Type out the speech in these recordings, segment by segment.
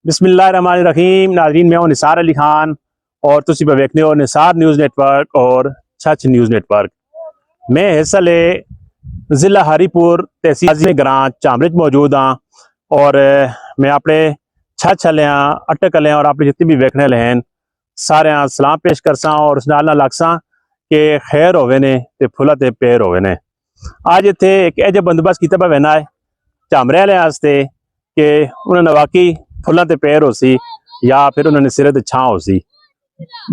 बिस्मिल्लाहिर्रहमानिर्रहीम। नाज़रीन, मैं हूं निसार अली खान और तुसी पे देखने हो निसार न्यूज़ नेटवर्क और छछ न्यूज़ नेटवर्क। मैं हिस्सा ले ज़िला हरीपुर तहसील ग्रां चामरे मौजूद हाँ और मैं अपने छछ हले हाँ अटक हले और अपने जितने भी वेखने वाले हैं सारे सलाम पेश करसा और उस नाल आखसा कि खैर होवे ने ते फुला ते पैर होवे ने। अज इत्थे एक ऐजा बंदोबस्त किया पा वैना है झामरे वाले वास्ते कि उन्होंने वाकई फुलों ते पैर हो सी या फिर उन्होंने सिरे ते छां हो सी।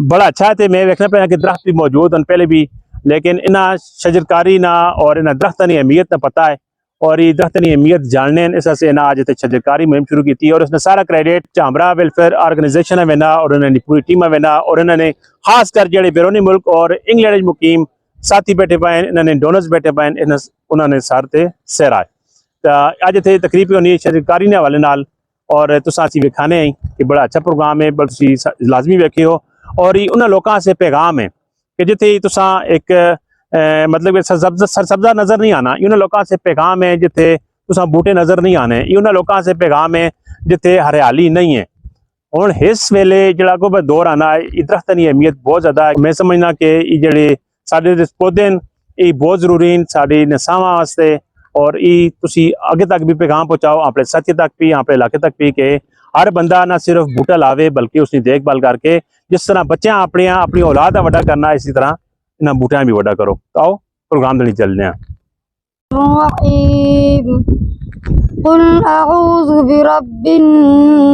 बड़ा अच्छा है। मैं वेखना पाया कि दरख्त भी मौजूद हैं पहले भी, लेकिन इन्हें शजरकारी ना और इन्हें दरख्तों की अहमियत ना पता है और ये दरख्तों की अहमियत जानने इस वजह से इन्हें आज इतने शजरकारी मुहिम शुरू की थी और उसने सारा क्रेडिट झामरा वेलफेयर ऑर्गेनाइजेशन है वेना और उन्होंने पूरी टीम है वेना और इन्होंने खासकर जो बैरूनी मुल्क और इंग्लैंड मुकीम साथी बैठे पाए इन्होंने डोनर्स बैठे पाए उन्होंने सार ते सहरा अज इतने तकरीब होनी शजरकारी के हवाले नाल और तुसा असी विखाने आई कि बड़ा अच्छा प्रोग्राम है, बल्कि लाजमी वेखे हो और ये उन्होंने लोगों से पैगाम है कि जिथे तुसा एक मतलब सरसब्जा नज़र नहीं आना, उन्होंने लोगों से पैगाम है जिथे तुसा बूटे नज़र नहीं आने, उन्होंने लोगों से पैगाम है जिथे हरियाली नहीं है। और इस वेले जो अगो दौर आना है ये दरख्तों की अहमियत बहुत ज़्यादा है। मैं समझना कि ये जोड़े साढ़े पौधे ये बहुत जरूरी हैं साड़ी नसावां वास्ते और ये तुसी आगे तक भी पैगाम पहुँचाओ अपने साथी तक भी अपने इलाके तक भी कि हर बंदा ना सिर्फ बूटा लावे बल्कि उसकी देखभाल करके जिस तरह बच्चे अपनी औलाद का वड्डा करना इसी तरह इन्होंने बूटियां भी वड्डा करो। तो आओ प्रोग्राम देने चलने हैं। कुल अऊज़ु बिरब्बिन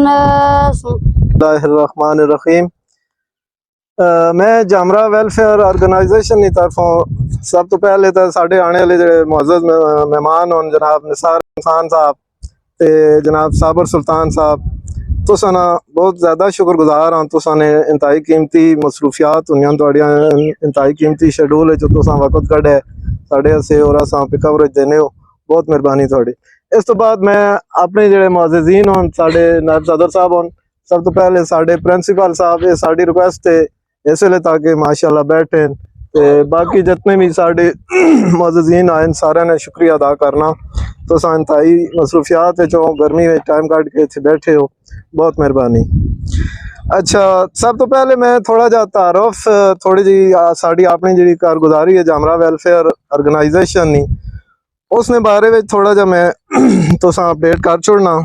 नास। बिस्मिल्लाहिर्रहमानिर्रहीम। मैं झामरा वेलफेयर ऑर्गेनाइजेशन की तरफों सब तो पहले तो साढ़े आने वाले जो मुअज़्ज़ज़ मेहमान हों जनाब निसार इंसान साहब ते जनाब साबर सुल्तान साहब तुसां ना बहुत ज़्यादा शुक्रगुजार हाँ। तुसां ने इंतहाई कीमती मसरूफियात होंगे तुहाड़ियां इंतहाई कीमती शेड्यूल है जो तुसां वक्त कढ़े साढ़े असे और असां पे कवरेज देने हो, बहुत मेहरबानी थोड़ी। इस तो बाद मैं अपने जो मुअज़्ज़ज़ीन हों साढ़े नायब सदर साहब हों सब तो पहले साढ़े प्रिंसीपल साहब ये साड़ी रिक्वेस्ट है इसलिए ताकि माशाल्लाह बैठे ते बाकी जितने भी साढ़े मुअज़्ज़ज़ीन आए सारे ने शुक्रिया अदा करना। तो इंतहाई मसरूफियात है जो गर्मी में टाइम काट के इतने बैठे हो, बहुत मेहरबानी। अच्छा, सब तो पहले मैं थोड़ा जा तारुफ थोड़ी जी साड़ी अपनी जी कारगुजारी है झामरा वेलफेयर ऑर्गेनाइजेशन नी उसने बारे में थोड़ा जा मैं तुसां अपडेट कर छोड़ना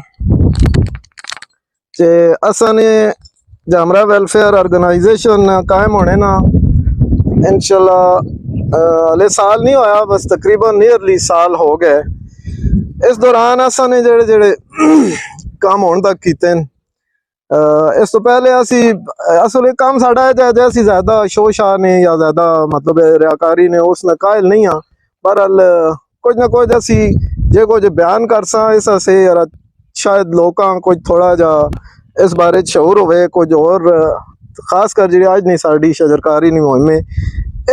कि असा ने झामरा वेलफेयर ऑर्गेनाइजेशन कायम होने ना इंशाल्लाह हले साल नहीं होया, बस तकरीबन नियरली साल हो गए। इस दौरान असा ने जेड़े जेड़े काम होने तक किए इस तो पहले असी असल काम साढ़ा है जैसी ज़्यादा शोशा ने या ज़्यादा मतलब रियाकारी ने उसने कायल नहीं हाँ, बहरहाल कुछ ना कुछ असी जे कुछ बयान कर सा इस से शायद लोग कुछ थोड़ा जा इस बारे शऊर होवे कुछ और खास कर जी अज नहीं साड़ी शजरकारी नहीं मुहिम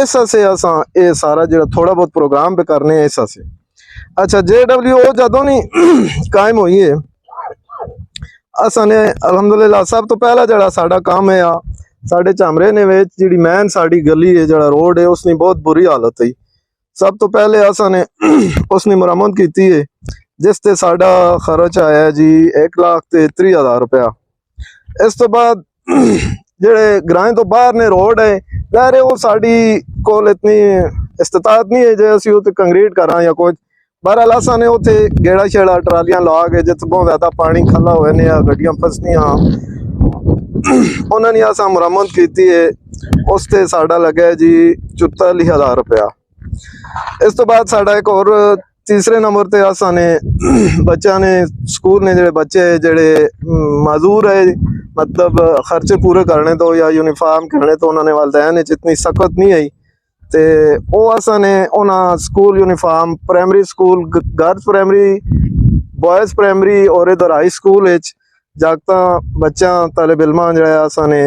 इस से असा ये सारा जो थोड़ा बहुत प्रोग्राम पे करने इस से। अच्छा, JWO जदों नहीं कायम हुई है असा ने अलहमदुलिल्लाह सब तो पहला जड़ा साड़ा काम है साढ़े झामरे ने विच जी मैन साड़ी गली है जड़ा रोड है उसकी बहुत बुरी हालत है। सब तो पहले असा ने उसने मुरम्मत की है जिसते साड़ा खर्च आया है जी 1,33,000 रुपया। इस तो बाद जेड़े ग्रां तो बाहर ने रोड है ज़ाहिर है वो साड़ी कोल इतनी इस्तात नहीं है जो असी उत्ते कंक्रीट करा या कुछ, बहरहाल असा ने उत्थे गेड़ा शेड़ा ट्रालियां ला के जित बहुत ज़्यादा पानी खला हुए ने या गड्डियां फसनियां उन्होंने असा मुरम्मत की है उसते साड़ा लगे जी 44,000 रुपया। इस तो बाद साड़ा एक और तीसरे नंबर ते असा ने बच्चा ने स्कूल ने जेड़े बच्चे जेड़े माजूर है मतलब खर्चे पूरे करने तो या यूनिफॉर्म करने तो उन्होंने वालदैन इतनी सख्त नहीं आई ते वो असा ने उन्हें school uniform primary school girls primary boys primary और इधर हाई स्कूल जागता बच्चा तालिब इल्मां जो असा ने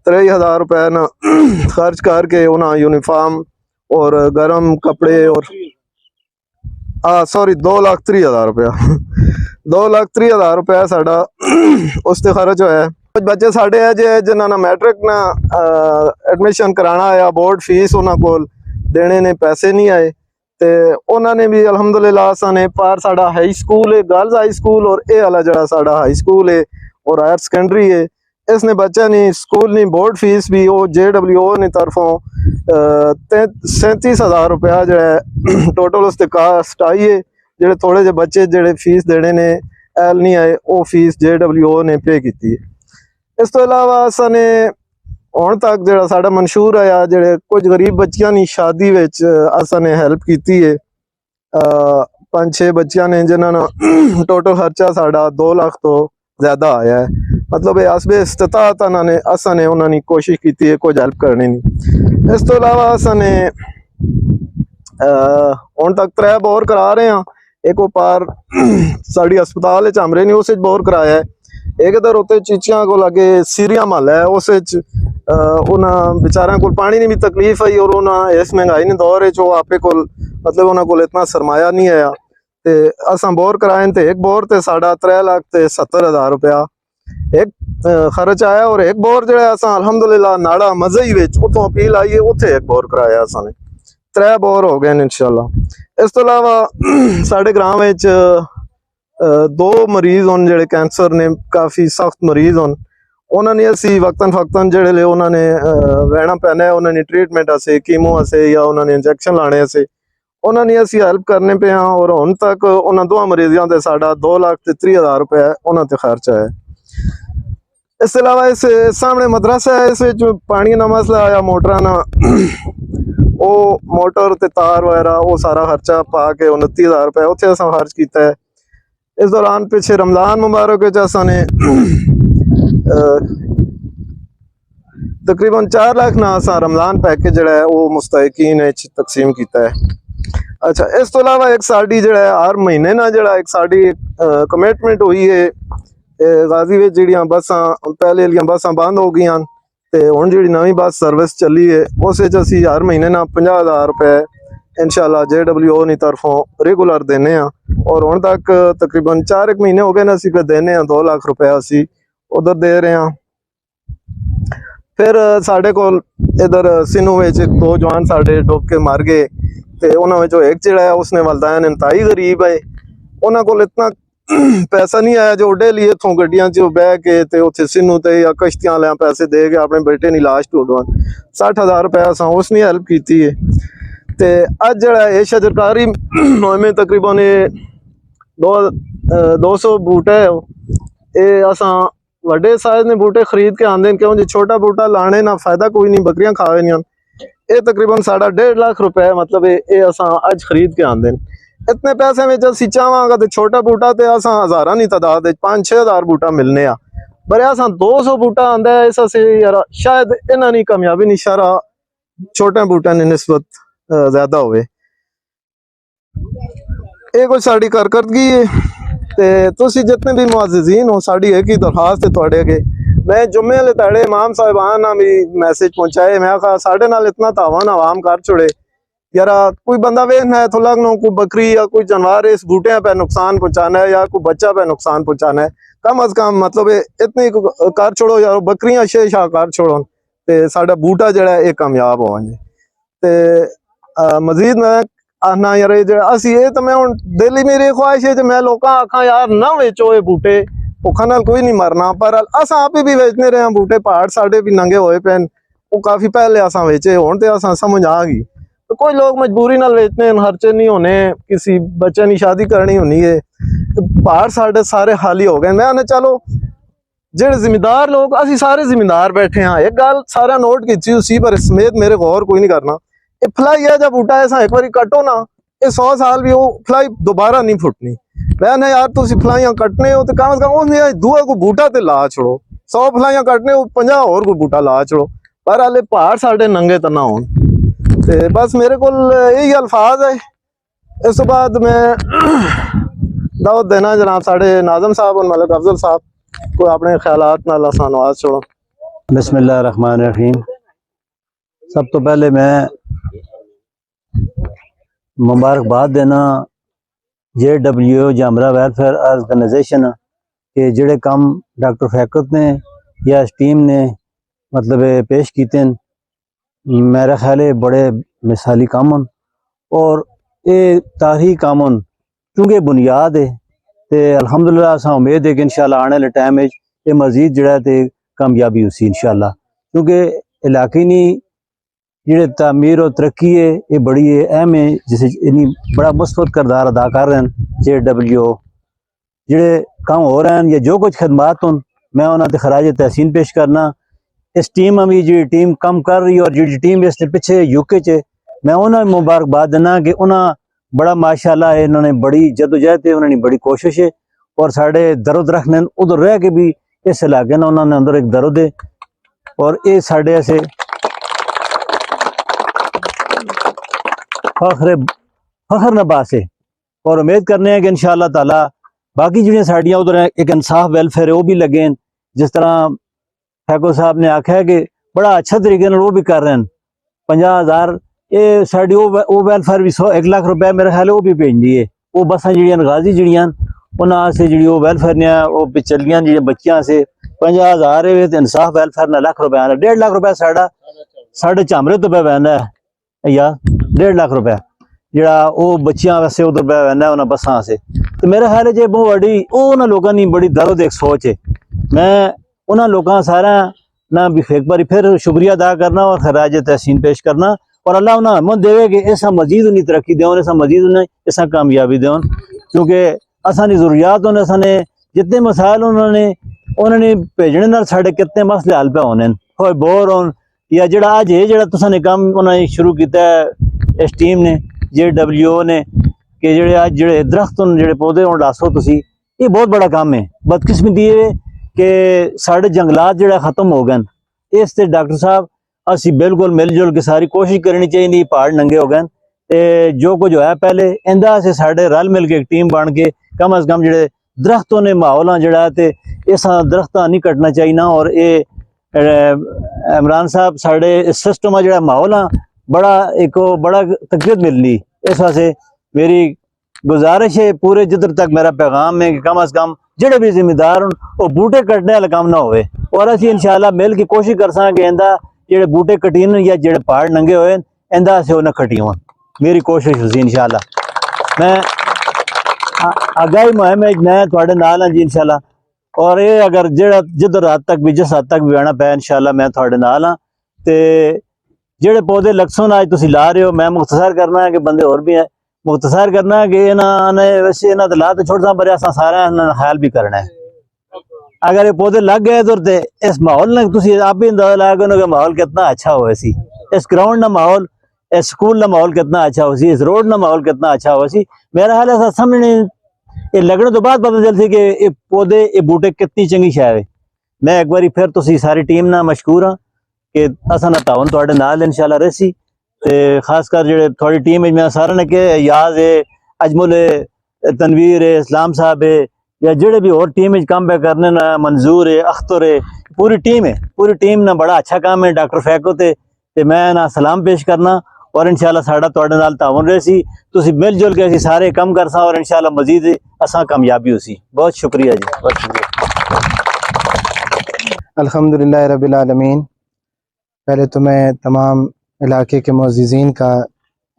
23,000 रुपये ना खर्च करके उन्हें यूनिफॉर्म और गर्म कपड़े और सॉरी 2,30,000 रुपया 2,30,000 रुपया साड़ा उसते खर्च होया। कुछ बच्चे साढ़े है जे जिन्होंने मैट्रिक ना एडमिशन कराना आया बोर्ड फीस उन्होंने को देने ने पैसे नहीं आए तो उन्होंने भी अलहमदुलिल्लाह असा ने पार साड़ा हाई स्कूल है गर्ल्स हाई स्कूल और ये वाला जड़ा साड़ा हाई स्कूल है और हायर सेकेंडरी है। इसने बच्चा नहीं स्कूल नहीं बोर्ड फीस भी वो JWO ने तरफों 37,000 रुपया जो है टोटल उसते कास्ट आई है। ਜਿਹੜੇ ਥੋੜੇ ਜਿਹੇ ਬੱਚੇ ਜਿਹੜੇ ਫੀਸ ਦੇਣੇ ਨੇ ਐਲ ਨਹੀਂ ਆਏ ਉਹ ਫੀਸ JWO ਨੇ ਪੇ ਕੀਤੀ ਹੈ। ਇਸ ਤੋਂ ਇਲਾਵਾ ਅਸਾਂ ਹੁਣ ਤੱਕ ਜਿਹੜਾ ਸਾਡਾ ਮਨਸ਼ੂਰ ਆ ਜਿਹੜੇ ਕੁਝ ਗਰੀਬ ਬੱਚਿਆਂ ਦੀ ਸ਼ਾਦੀ ਵਿੱਚ ਅਸਾਂ ਨੇ ਹੈਲਪ ਕੀਤੀ ਹੈ। 5-6 ਬੱਚਿਆਂ ਨੇ ਜਿਨ੍ਹਾਂ ਦਾ ਟੋਟਲ ਖਰਚਾ ਸਾਡਾ 2 ਲੱਖ ਤੋਂ ਜ਼ਿਆਦਾ ਆਇਆ ਹੈ। ਮਤਲਬ ਇਹ ਅਸਬੇ ਇਸਤਤਾਅਤ ਅਸਾਂ ਨੇ ਉਹਨਾਂ ਦੀ ਕੋਸ਼ਿਸ਼ ਕੀਤੀ ਹੈ ਕੁਝ ਹੈਲਪ ਕਰਨੀ ਨਹੀਂ। ਇਸ ਤੋਂ ਇਲਾਵਾ ਅਸਾਂ ਨੇ ਹੁਣ ਤੱਕ 3 ਬੋਰ ਕਰਾ ਰਹੇ ਹਾਂ। एक वो पार साड़ी अस्पताल चामरे ने उस बोर कराया है। एक इधर उत्ते चीचियां को लगे सीरिया महल है उस उन्हें बेचारा को पानी की भी तकलीफ आई और उन्हें इस महंगाई ने दौर आपे को मतलब उन्होंने को इतना सरमाया नहीं आया तो असा बोर कराए तो एक बोर तो साढ़ा 3,70,000 रुपया एक खर्च आया और एक बोर जो असा अलहमदुलिल्लाह नाड़ा मज़ई उतों अपील आई है उत्थे एक बोर कराया असा ने 3 बोर हो गए इंशाल्लाह। इस तो इलावा साढ़े ग्राम में 2 मरीज होन जेड़े कैंसर ने काफ़ी सख्त मरीज होन उन्होंने असी वक्तन फक्तन जेड़े ले उन्होंने रहना पैना है उन्होंने ट्रीटमेंट आसे कीमो आसे या उन्होंने इंजैक्शन लाने आसे उन्होंने असी हेल्प करने पे हाँ और हुण तक उन्होंने 2 मरीजों से साढ़ा 2,30,000 रुपया उन्होंने खर्चा है। इस अलावा इस सामने मदरसा है इस पानी का मसला आया मोटर ना वो मोटर ते तार वगैरह वो सारा खर्चा पा के 29,000 रुपया उत्थे असां खर्च किया है। इस दौरान पिछे रमज़ान मुबारक असां ने तकरीबन 4 लाख ना असां रमज़ान पैकेज जिहड़ा है वो मुस्तहिकीन तकसीम किया है। अच्छा इस तो इलावा एक साड़ी जिहड़ा है हर महीने ना जिहड़ा एक साड़ी कमिटमेंट हुई है गाजी विच जिहड़ियां बसां पहले वालियां बसां बंद हो गई तो हुण जिहड़ी नवीं बस सर्विस चली है उस असी हर महीने ना 50,000 रुपये इंशाल्लाह JWO की तरफों रेगुलर देने और हुण तक तकरीबन 4 महीने हो गए ना असी देने 2 लाख रुपया असी उधर दे रहे हैं। फिर साढ़े को इधर सिनू में 2 जवान साढ़े डुब के मर गए तो उन्होंने एक जिहड़ा है उसने वालदैन इंतहाई गरीब है उन्होंने को इतना पैसा नहीं आया जो डेली इतों गड्डियां च बह के ते उत्थे सिनू ते या कश्तियां वाले पैसे दे के अपने बेटे की लाश ढूंढवान 60,000 रुपया असां उसने हेल्प की है। तो अज जिहड़ा ये शजरकारी मुहिम तकरीबन 200 बूटे ये असां वड्डे साइज ने बूटे खरीद के आंदे क्यों जी छोटा बूटा लाने ना फायदा कोई नहीं बकरियां खावे नहीं ये तकरीबन साढ़ा 1.5 लाख रुपया मतलब ये असां अज खरीद के आंदे इतने पैसे में असी चाहवांगा तो छोटा बूटा तो असां हज़ारां की तादाद 5-6 हज़ार बूटा मिलने पर असां 200 बूटा आंदा है इस यार शायद इन्हां दी कामयाबी नहीं शारा छोटे बूटा ने निस्बत ज्यादा होवे ये कोई साड़ी कारकर्दगी है ते तुसी जितने भी मुअज़्ज़िज़ीन हो साड़ी एक ही दरखास्त है तुहाडे अगे मैं जुम्मे वाले ताड़े इमाम साहिबान ना भी मैसेज पहुंचाए मैं कहा साढ़े नाल इतना तावन आवाम कर छोड़े यार कोई बंदा वेखना है थोड़ा कोई बकरी या कोई जानवर इस बूटे पे नुकसान पहुंचाना है या कोई बच्चा पे नुकसान पहुंचाना है कम अज कम मतलब इतनी कर छोड़ो यार बकरियां शेषा कर छोड़ो तो साडा बूटा जड़ा है कामयाब हो ते मजीद मैं आखना यार असी ये तो मैं हुण दिल ही मेरी ख्वाहिश है मैं लोग आखा यार ना वेचो ये बूटे भुखा नाल कोई नहीं मरना पर अस आप भी बेचने रहे हैं बूटे पहाड़ साढ़े भी नंगे होए पे वो काफ़ी पहले असा वेचे हुण ते असा समझ आ गई तो कोई लोग मजबूरी नाल बेचने खर्चे नहीं होने किसी बच्चे की शादी करनी होनी है पहाड़ साढ़े सारे खाली हो गए मैं चलो जेड़े जिम्मेदार लोग असी सारे जिम्मेदार बैठे हाँ एक गल सारा नोट की उसी पर समेत मेरे गौर कोई नहीं करना ये फलाई है जब बूटा ऐसा एक बार कटो ना ये 100 साल भी वो फलाई दोबारा नहीं फुटनी मैं यार तुम फलाइयां कटने हो तो कम से कम उसने दूआ को बूटा ते ला छोड़ो 100 फलाइयां कटने हो 50 और कोई बूटा ला छोड़ो पर हाले पहाड़ साढ़े नंगे तो ना होन ते बस मेरे को यही अल्फाज है। इस तो बाद मैं दावत देना जनाब साढ़े नाज़म साहब और मलिक अफजल साहब को अपने ख्यालात नाल आवाज़ छोड़ो। बिस्मिल्लाहिर्रहमानिर्रहीम। सब तो पहले मैं मुबारकबाद देना JWO जामरा वेलफेयर ऑर्गेनाइजेशन के जेड़े काम डॉक्टर फैकत ने या इस टीम ने मतलब पेश किए मेरा ख्याल है बड़े मिसाली कामन और ये तारीखी कामन क्योंकि बुनियाद है तो अल्हम्दुलिल्लाह असा उम्मीद है कि इंशाल्लाह आने वाले टाइम में ये मजीद जड़ा ते कामयाबी उसी इंशाल्लाह, क्योंकि इलाके नी जेड़े तामीर और तरक्की है ये बड़ी अहम है, जिसे इन्हीं बड़ा मुस्बत किरदार अदा कर रहे हैं JWO जेड़े काम हो रहे हैं या जो कुछ खदमात हों, मैं उन्होंने खराज तहसीन पेश करना। इस टीम में जी टीम कम कर रही और जी टीम इसने पिछे यूके च मैं उन्हें मुबारकबाद देना कि उन्हें बड़ा माशाल्लाह है, इन्होंने बड़ी जदोजहद है, उन्होंने बड़ी कोशिश है और साढ़े दरो दरख्त ने उधर रह के भी इस इलाके ने उन्होंने अंदर एक दर्द है और ये साढ़े ऐसे फखर नबास है और उम्मीद करने हैं कि इंशाअल्लाह ताला बाकी जो साड़ियाँ उधर एक इंसाफ वेलफेयर है वो भी लगे। जिस तरह फैको साहब ने आख्या है कि बड़ा अच्छा तरीके वो भी कर रहे हैं। 50,000 ये साड़ी वो वेलफेयर भी 1 लाख रुपए मेरे ख्याल वो भी भेजनी है। वो बसा जी गाजी जड़ियाँ उन्होंने से जी वेलफेयर ने वो पिछलियाँ जी बच्चियाँ से 50,000 इंसाफ वेलफेयर ने लाख रुपए आना 1.5 लाख रुपया साढ़े झामरे तो पे बहना है या 1.5 लाख रुपया जरा वो बच्चियां वैसे उधर बहना है उन्हें बसा से। तो मेरा ख्याल है जी बहुत बड़ी उन्होंने लोगों की बड़ी दर्द एक सोच है। मैं उन्होंने लोगों सारा ना भी एक बार फिर शुक्रिया अदा करना और खराज तहसीन पेश करना और अल्लाह उन्हें हिम्मत देवे कि ऐसा मजीद उन्हें तरक्की दें, ऐसा मजीद उन्हें ऐसा कामयाबी दें, क्योंकि असानी जरूरियात उन्हें असाने जितने मसाइल उन्होंने भेजने नाल साढ़े कितने मसले हल पे होने कोई बोर होन या जड़ा अज है जड़ा तुसां ने काम उन्होंने शुरू किया है इस टीम ने JWO ने कि जेड़े अज जेड़े दरख्त जेड़े पौधे हों डासो तुसी, ये बहुत बड़ा काम है। बदकिस्मती है कि साढ़े जंगलात जेड़ा खत्म हो गए। इस ते डॉक्टर साहब असी बिल्कुल मिलजुल के सारी कोशिश करनी चाहिए। पहाड़ नंगे हो गए ते जो कुछ होया पहले इंदा से साढ़े रल मिल के एक टीम बन के कम अज कम जेड़े दरख्तों ने माहौल जड़ा ते इसा दरख्त नहीं कटना चाहिए ना। और ये इमरान साहब साढ़े सिस्टम जड़ा माहौल बड़ा एक बड़ा तकलीफ मिलनी। इस वास्ते मेरी गुजारिश है पूरे जिधर तक मेरा पैगाम है कि कम अज कम जेड़े भी जिम्मेदार वो बूटे कटने वाला काम ना होवे और असी इंशाल्लाह मिल के कोशिश कर सकें इंदा जेड़े बूटे कटीन या जेड़े पहाड़ नंगे होए इंदा से उन्हें कटी हों। मेरी कोशिश हुई इंशाल्लाह। मैं आगाही मुहिम मैं थोड़े नाल हाँ जी इंशाल्लाह। और ये अगर जेड़ा जिधर हद तक भी जिस हद तक भी आना पाया इंशाल्लाह मैं थोड़े नाल हाँ। तो जेड़े पौधे लक्सन अज तुम ला रहे हो मैं मुख्तसर करना है कि बंदे और भी है मुख्तसर करना है कि इन्होंने वैसे इन्होंने ला तो छोटा पर असा सारा ख्याल भी करना है। अगर ये पौधे लग गए तो इस माहौल ने तुम आप भी अंदाजा लगा कि माहौल कितना अच्छा हो सी, इस ग्राउंड का माहौल, इस स्कूल का माहौल कितना अच्छा हो सी, इस रोड का माहौल कितना अच्छा हो सी। मेरा हाल ऐसा समझने ये लगने तो बाद पता चलती कि ये पौधे ये बूटे कितनी चंगी शय है। मैं एक बार फिर तुम सारी टीम ना मशहूर हाँ कि असा ना ताउन थोड़े नाल इंशाल्लाह रसी। ते खासकर जेड़े थोड़ी टीम है मैं सारे ने के याद है अजमुल है तनवीर है इस्लाम साहब है या जेड़े भी और टीम काम पे करने ना मंजूर है अख्तर है पूरी टीम ना बड़ा अच्छा काम है। डॉक्टर फैको ते मैं ना सलाम पेश करना और इंशाल्लाह साड़ा तुहाडे नाल ताउन रही तुसी मिलजुल के सारे काम कर सा और इंशाल्लाह मजीद असा कामयाबी होसी। बहुत शुक्रिया जी, बहुत शुक्रिया। अल्हम्दुलिल्लाह रब्बिल आलमीन। पहले तो मैं तमाम इलाके के मुअज़्ज़िज़ीन का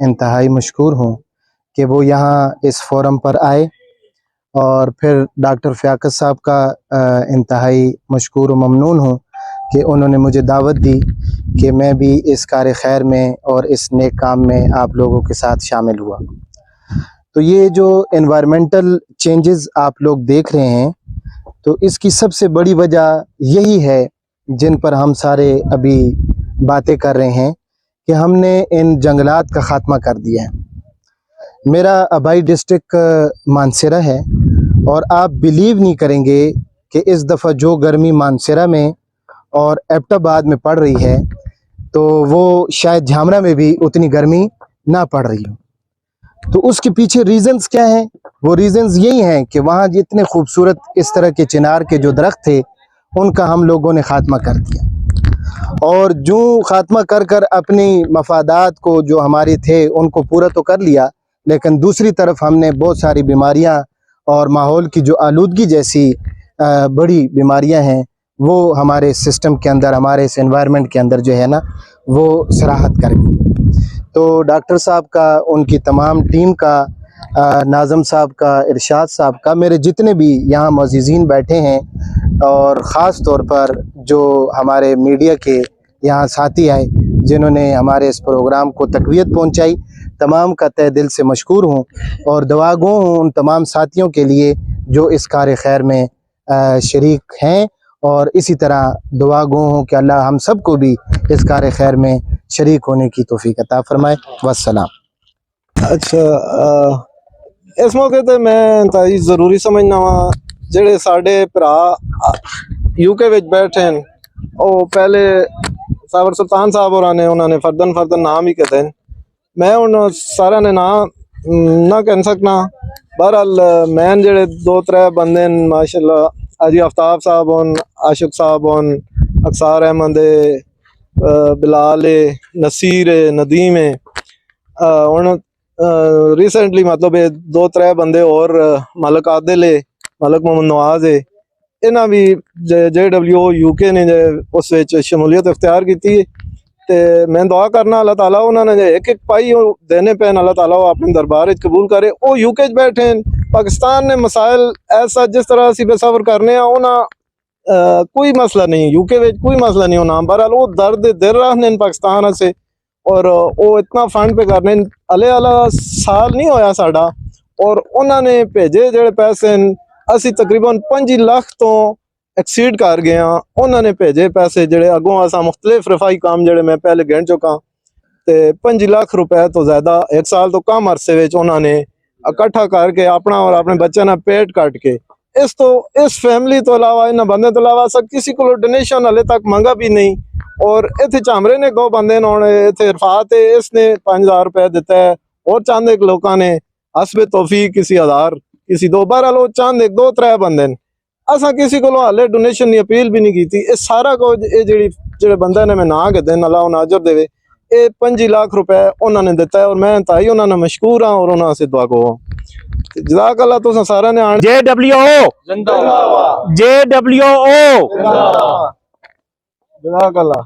इंतहाई मशकूर हूँ कि वो यहाँ इस फोरम पर आए और फिर डॉक्टर फ़याकत साहब का इंतहाई मशकूर व ममनून हूँ कि उन्होंने मुझे दावत दी कि मैं भी इस कार खैर में और इस नेक काम में आप लोगों के साथ शामिल हुआ। तो ये जो एनवायरमेंटल चेंजेस आप लोग देख रहे हैं तो इसकी सबसे बड़ी वजह यही है जिन पर हम सारे अभी बातें कर रहे हैं कि हमने इन जंगलात का ख़ात्मा कर दिया है। मेरा आबाई डिस्ट्रिक्ट मानसरा है और आप बिलीव नहीं करेंगे कि इस दफ़ा जो गर्मी मानसरा में और एबटाबाद में पड़ रही है तो वो शायद झामरा में भी उतनी गर्मी ना पड़ रही हो। तो उसके पीछे रीज़न्स क्या हैं? वो रीज़न्स यही हैं कि वहाँ जितने खूबसूरत इस तरह के चिनार के जो दरख्त थे उनका हम लोगों ने ख़ात्मा कर दिया और जो ख़ात्मा कर कर अपनी मफादात को जो हमारे थे उनको पूरा तो कर लिया, लेकिन दूसरी तरफ हमने बहुत सारी बीमारियां और माहौल की जो आलूदगी जैसी बड़ी बीमारियां हैं वो हमारे सिस्टम के अंदर, हमारे इस एनवायरनमेंट के अंदर जो है ना वो सराहत कर गई। तो डॉक्टर साहब का, उनकी तमाम टीम का नाज़म साहब का, इरशाद साहब का, मेरे जितने भी यहाँ मौजूदीन बैठे हैं, और ख़ास तौर पर जो हमारे मीडिया के यहाँ साथी आए जिन्होंने हमारे इस प्रोग्राम को तक़वियत पहुँचाई, तमाम का तहे दिल से मशकूर हूँ और दुआगो हूँ उन तमाम साथियों के लिए जो इस कार खैर में शरीक हैं, और इसी तरह दुआ गो हूँ कि अल्लाह हम सब को भी इस कार खैर में शरीक होने की तौफीक अता फरमाए। वस्सलाम। अच्छा, इस मौके ते मैं ताई ज़रूरी समझना वा जेड़े साडे भरा यूके विच बैठे हैं, ਉਹ पहले साबर सुल्तान साहब होरां ने उन्होंने फर्दन नाम ही कहते हैं। मैं उन सारा ने नाम ना कह सकना। बहरहाल मैन जेड़े 2-3 बंदे माशाल्लाह, हाजी आफ्ताब साहब होन, आशिक साहब होन, अक्सार अहमद बिलाल नसीर नदीम हूँ रिसेंटली मतलब 2-3 बंदे और मलक आदिल मलक मोहम्मद नवाज इन्हें भी JW UK ने उस विच शमूलियत इख्तियार की। ते मैं दुआ करना अल्लाह ताला उन्होंने एक पाई देने पे अल्लाह ताला वो अपने दरबार विच कबूल करे। वो UK च बैठे हैं, पाकिस्तान ने मसाइल ऐसा जिस तरह असी बेसबर करने कोई मसला नहीं, UK विच कोई मसला नहीं होना। बहरहाल वो दर्द दिल रखने पाकिस्तान से, और वो इतना फंड पे करने अले अला साल नहीं होया साडा, और उन्होंने भेजे जेड़े पैसे असी तकरीबन 5 लाख तो एक्सीड कर गए हैं। उन्होंने भेजे पैसे जेड़े अगों असा मुख्तलिफ रफाई काम जेड़े मैं पहले गिन चुका, तो 5 लाख रुपए तो ज़्यादा 1 साल तो कम अरसे में उन्होंने इकट्ठा करके अपना और अपने बच्चों ने पेट कट के इस फैमिली तो अलावा इन बंदे तो अलावा सब किसी को डोनेशन हले तक मंगा भी नहीं। और इतने झामरे ने 2 बंदे इतने इरफात है, इसने 5000 रुपए दिता है, और चंद एक लोगों ने हसबे तौफीक किसी 1000 किसी 2, बहरहाल चंद एक 2-3 बंदे असा किसी को हाले डोनेशन की अपील भी नहीं की। ये सारा कुछ ये जेड़े बंदे ने मैं ना कहते अल्लाह नाजर देवे, ये 5 लाख रुपए उन्होंने दिता है, और मैं ताई उन्होंने मशकूर हाँ और उन्होंने से दुआ को जज़ाक अल्लाह। तुसां सारा ने JWO जिंदाबाद, JWO जज़ाक अल्लाह।